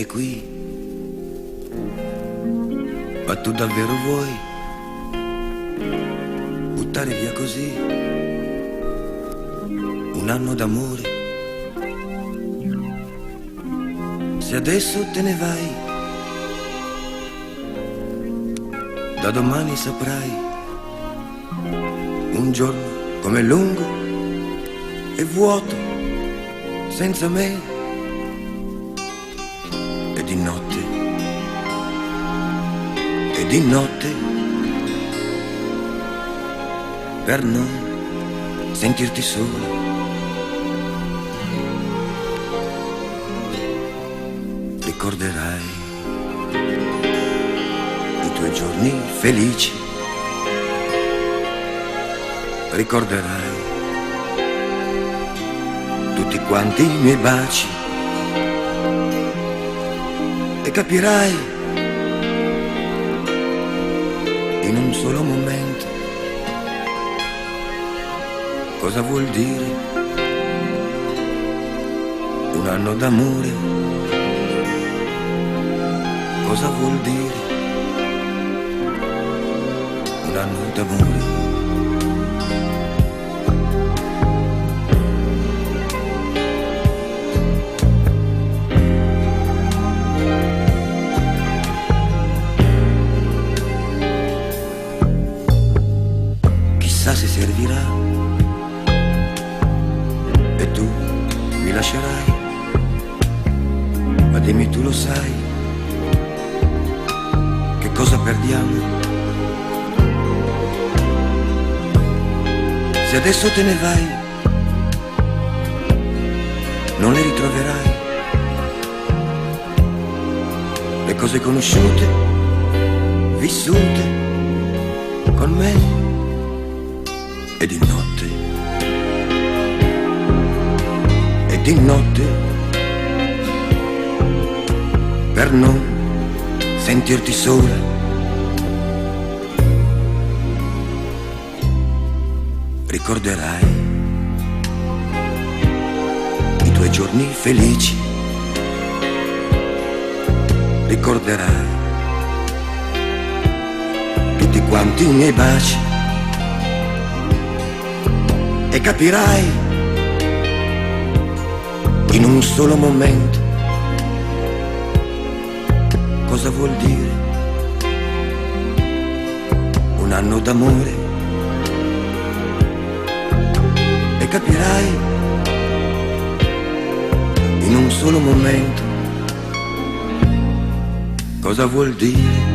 qui. Ma tu davvero vuoi buttare via così un anno d'amore? Se adesso te ne vai, da domani saprai un giorno come lungo e vuoto senza me, e di notte, e di notte, per non sentirti solo. Ricorderai i tuoi giorni felici, ricorderai tutti quanti i miei baci e capirai in un solo momento cosa vuol dire un anno d'amore, cosa vuol dire un anno d'amore. Chissà se servirà e tu mi lascerai, ma dimmi tu lo sai, che cosa perdiamo? Se adesso te ne vai, non le ritroverai, le cose conosciute, vissute con me. E di notte, e di notte, per non sentirti sola, ricorderai i tuoi giorni felici, ricorderai tutti quanti i miei baci e capirai in un solo momento cosa vuol dire un anno d'amore, e capirai in un solo momento cosa vuol dire